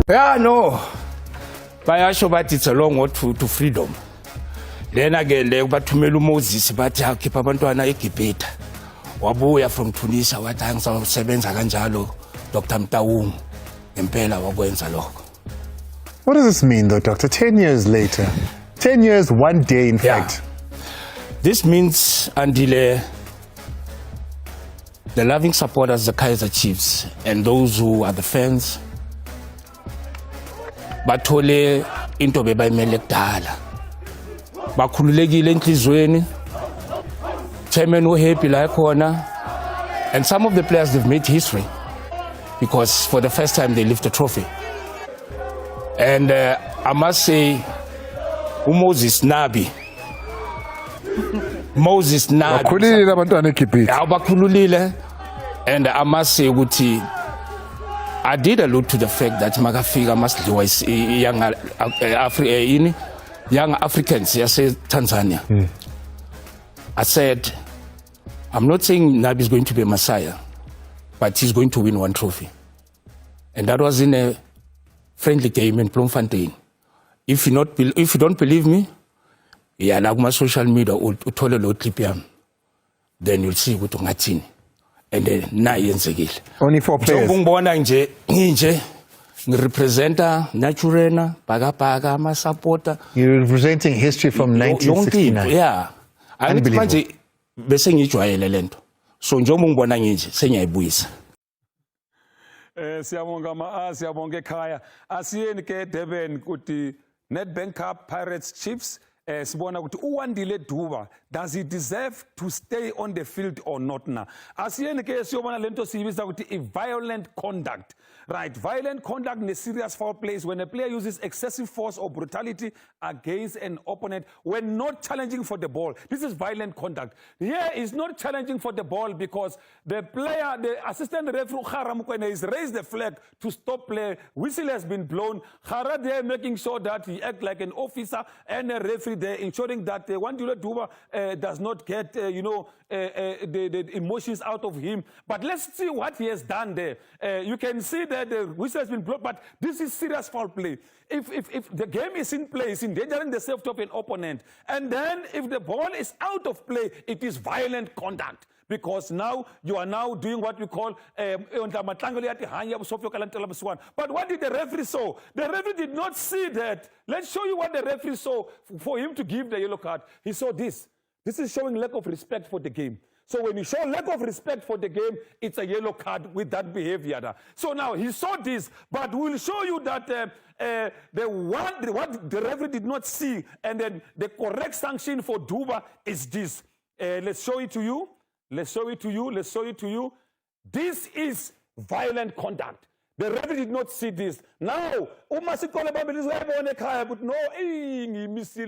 Yeah, no. Bayasho bathi it's a long road to freedom. Then again, bathumela uMoses bathi akhipha abantwana eGibhita. Wabuya from Tunisia wathi angizosebenza kanjalo Dr. Mtawung. Impela wakwenza lokho. What does this mean though, Doctor? 10 years later. 10 years, one day in fact. This means until the loving supporters, the Kaizer Chiefs, and those who are the fans, bathole into bebayimele kudala. Bakhululekile enhlizweni. Chairman happy la khona. And some of the players, they've made history because for the first time they lift a trophy. And I must say, Moses Nabi. Moses Nabi. And I must say, I did allude to the fact that Magafika must do young Africans, I say Tanzania. I said, I'm not saying Nabi is going to be a messiah, but he's going to win one trophy. And that was in a friendly game in Bloemfontein. If you don't believe me, yeah, like my social media, then you'll see what I'm and then na yenzekile. Only 4 players. Ngibona nje ngirepresenta Naturena, Bagapaga, my supporter. You're representing history from 1969. Yeah. Unbelievable. Bese ngijwayele lento. So njengoba ngibona nje sengiyayibuyisa. Siyabonga ekhaya. Asiyeni ke Durban kuti Nedbank Cup Pirates Chiefs. Sibona ukuthi uWandile Duba, does he deserve to stay on the field or not now? Asiyeni ke siyobona lento siyibiza ukuthi violent conduct. Right, violent conduct in a serious foul play is when a player uses excessive force or brutality against an opponent when not challenging for the ball. This is violent conduct. Here is not challenging for the ball because the player, the assistant referee Khara Mukwena has raised the flag to stop play. Whistle has been blown. Khara there making sure that he acts like an officer and a referee there, ensuring that Wandile Duba does not get, the emotions out of him. But let's see what he has done there. You can see that the whistle has been blown, but this is serious foul play. If the game is in play, it's endangering the safety of an opponent. And then if the ball is out of play, it is violent conduct. Because now you are now doing what we call but what did the referee saw? The referee did not see that. Let's show you what the referee saw for him to give the yellow card. He saw this. This is showing lack of respect for the game. So when you show lack of respect for the game, it's a yellow card with that behavior. So now he saw this, but we'll show you that what the referee did not see, and then the correct sanction for Duba is this. Let's show it to you. Let's show it to you. Let's show it to you. This is violent conduct. The referee did not see this. Now, but no,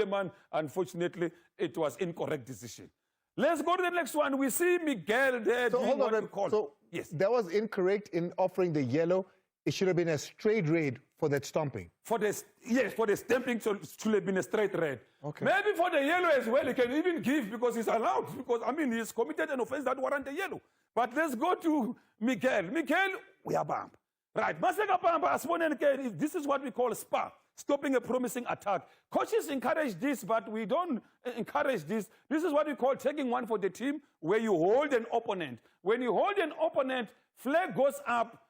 man. Unfortunately, it was incorrect decision. Let's go to the next one. We see Miguel there. So hold on. So yes, that was incorrect in offering the yellow. It should have been a straight red for that stomping. For the stamping, so it should have been a straight red. Okay. Maybe for the yellow as well, he can even give because he's allowed. Because he's committed an offense that warrant the yellow. But let's go to Miguel. Miguel, we are bump. Right, this is what we call SPA, stopping a promising attack. Coaches encourage this, but we don't encourage this. This is what we call taking one for the team, where you hold an opponent. When you hold an opponent, flag goes up.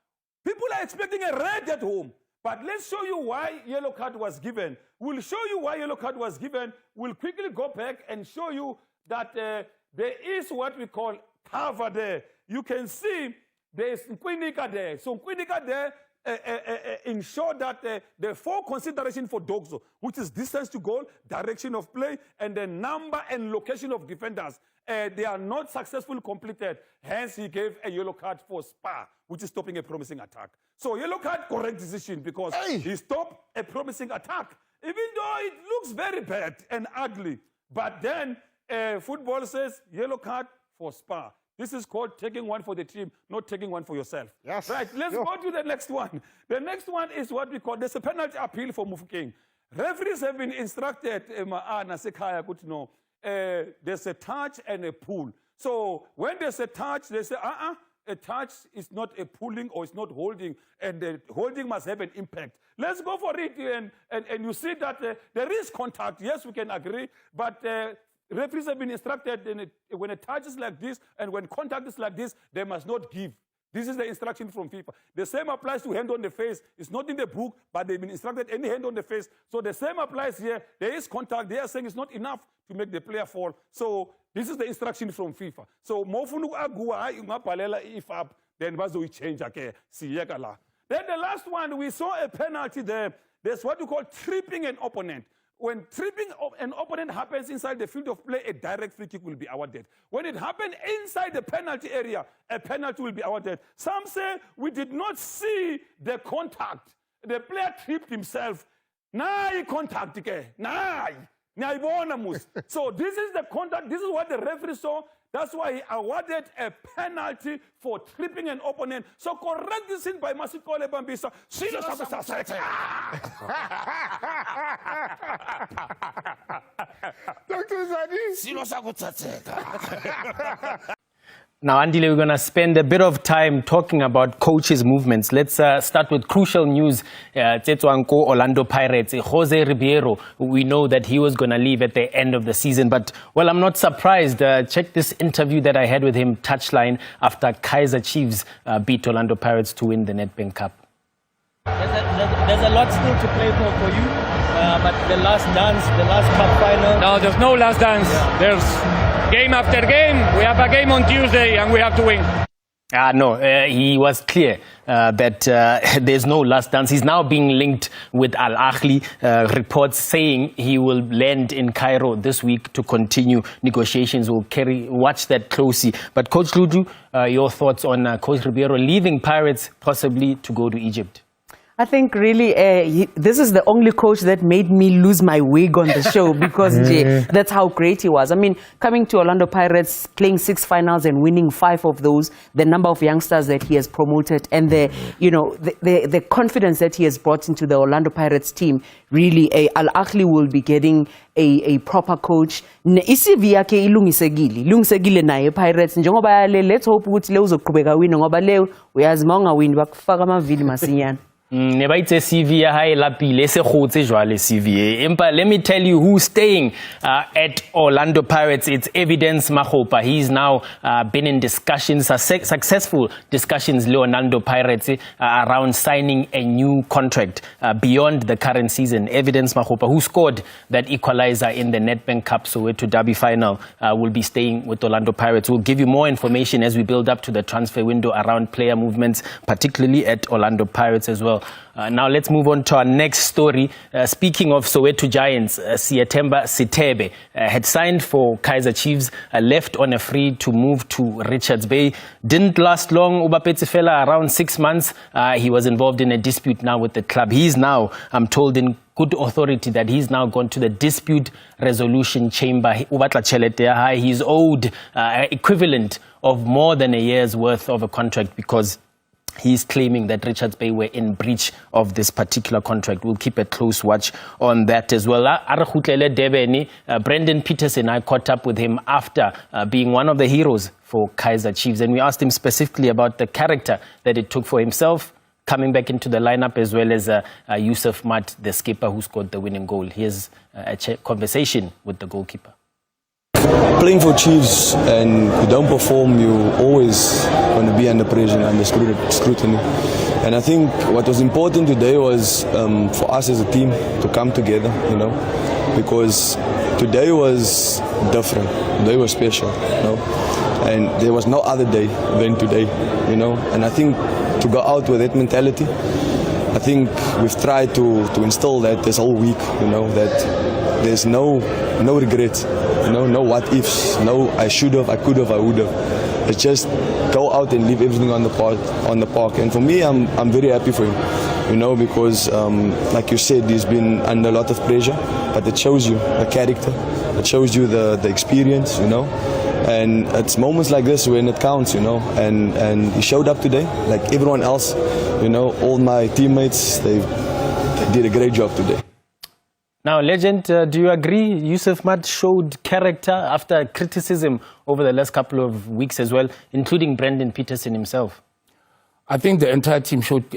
People are expecting a red at home. But let's show you why yellow card was given. We'll show you why yellow card was given. We'll quickly go back and show you that there is what we call cover there. You can see there is Nkwinika there. So Nkwinika there ensure that the 4 consideration for Dogso, which is distance to goal, direction of play, and the number and location of defenders, they are not successfully completed. Hence, he gave a yellow card for SPA, which is stopping a promising attack. So yellow card, correct decision, because he stopped a promising attack, even though it looks very bad and ugly. But then football says yellow card for SPA. This is called taking one for the team, not taking one for yourself. Yes. Right, let's go to the next one. The next one is what we call, there's a penalty appeal for Mufokeng. Referees have been instructed, there's a touch and a pull. So when there's a touch, they say, a touch is not a pulling or it's not holding, and the holding must have an impact. Let's go for it, and you see that there is contact. Yes, we can agree, but referees have been instructed when a touch is like this and when contact is like this, they must not give. This is the instruction from FIFA. The same applies to hand on the face. It's not in the book, but they've been instructed any hand on the face. So the same applies here. There is contact. They are saying it's not enough to make the player fall. So this is the instruction from FIFA. So if up, then we change again. Then the last one, we saw a penalty there. There's what you call tripping an opponent. When tripping an opponent happens inside the field of play, a direct free kick will be awarded. When it happened inside the penalty area, a penalty will be awarded. Some say we did not see the contact. The player tripped himself. Nai contact. So this is the contact. This is what the referee saw. That's why he awarded a penalty for tripping an opponent. So correct this in by Masikole Bambisa. Dr. Zani. Now, Andile, we're going to spend a bit of time talking about coaches' movements. Let's start with crucial news. Tetsuanko Orlando Pirates, Jose Ribeiro, we know that he was going to leave at the end of the season. But, well, I'm not surprised. Check this interview that I had with him, touchline, after Kaizer Chiefs beat Orlando Pirates to win the Nedbank Cup. There's a lot still to play for you, but the last dance, the last cup final... No, there's no last dance. Yeah. There's game after game. We have a game on Tuesday and we have to win. No, he was clear that there's no last dance. He's now being linked with Al Ahly. Reports saying he will land in Cairo this week to continue negotiations. We'll watch that closely. But Coach Ludu, your thoughts on Coach Ribeiro leaving Pirates possibly to go to Egypt? I think really this is the only coach that made me lose my wig on the show because that's how great he was. I mean, coming to Orlando Pirates, playing 6 finals and winning 5 of those, the number of youngsters that he has promoted and the confidence that he has brought into the Orlando Pirates team, really Al Ahly will be getting a proper coach. ICV yakhe ilungisegile naye Pirates njengoba let's hope ukuthi le uzoqhubeka win ngoba le uyazi mawungawini bakufaka amavili masinyana. Let me tell you who's staying at Orlando Pirates. It's Evidence Mahopa. He's now been in discussions, successful discussions, Orlando Pirates, around signing a new contract beyond the current season. Evidence Mahopa, who scored that equalizer in the Nedbank Cup Soweto Derby final, will be staying with Orlando Pirates. We'll give you more information as we build up to the transfer window around player movements, particularly at Orlando Pirates as well. Now let's move on to our next story. Speaking of Soweto Giants, Siyathemba Sithebe had signed for Kaizer Chiefs, left on a free to move to Richards Bay. Didn't last long, Ubapetsefela, around 6 months. He was involved in a dispute now with the club. He's now, I'm told in good authority, that he's now gone to the dispute resolution chamber. He's owed equivalent of more than a year's worth of a contract because he's claiming that Richards Bay were in breach of this particular contract. We'll keep a close watch on that as well. Brendan Peterson, I caught up with him after being one of the heroes for Kaizer Chiefs, and we asked him specifically about the character that it took for himself coming back into the lineup, as well as Yusuf Mat, the skipper who scored the winning goal. Here's a conversation with the goalkeeper. Playing for Chiefs and you don't perform, you always going to be under pressure and under scrutiny. And I think what was important today was for us as a team to come together, because today was different. Today was special, and there was no other day than today, And I think to go out with that mentality, I think we've tried to instill that this whole week, that there's no regrets, no what ifs, no I should have, I could have, I would have. It's just go out and leave everything on the park. And for me, I'm very happy for him, because like you said, he's been under a lot of pressure, but it shows you the character, it shows you the experience, And it's moments like this when it counts, and he showed up today, like everyone else, all my teammates, they did a great job today. Now, Legend, do you agree Yusuf Mat showed character after criticism over the last couple of weeks as well, including Brendan Peterson himself? I think the entire team showed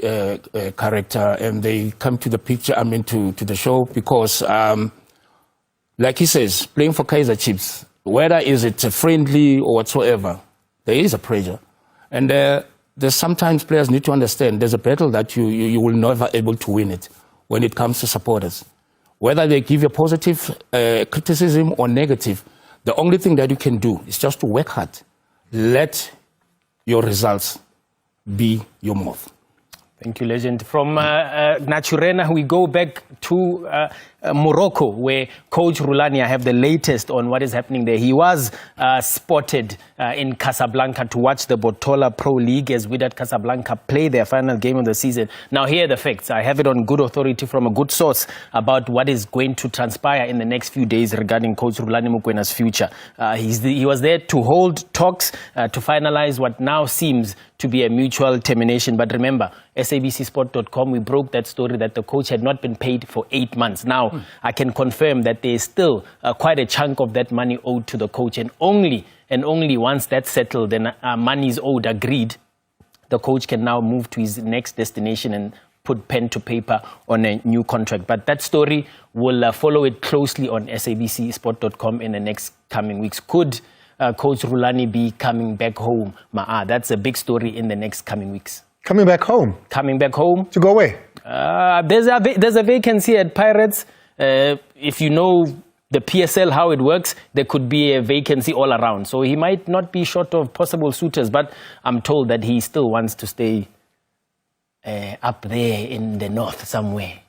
character, and they come to the picture, to the show, because, like he says, playing for Kaizer Chiefs, whether is it friendly or whatsoever, there is a pressure. And there's sometimes players need to understand there's a battle that you will never able to win it when it comes to supporters. Whether they give you positive criticism or negative, the only thing that you can do is just to work hard. Let your results be your mouth. Thank you, Legend. From Naturena, we go back to Morocco, where Coach Rulani, I have the latest on what is happening there. He was spotted in Casablanca to watch the Botola Pro League as Wydad Casablanca play their final game of the season. Now, here are the facts. I have it on good authority from a good source about what is going to transpire in the next few days regarding Coach Rulani Mokwena's future. He was there to hold talks to finalize what now seems to be a mutual termination. But remember, SABCsport.com, we broke that story that the coach had not been paid for 8 months. Now, I can confirm that there is still quite a chunk of that money owed to the coach. And only once that's settled and money is owed, agreed, the coach can now move to his next destination and put pen to paper on a new contract. But that story will follow it closely on SABCsport.com in the next coming weeks. Could Coach Rulani be coming back home? That's a big story in the next coming weeks. Coming back home? Coming back home. To go away? There's a vacancy at Pirates. If you know the PSL, how it works, there could be a vacancy all around. So he might not be short of possible suitors, but I'm told that he still wants to stay up there in the north somewhere.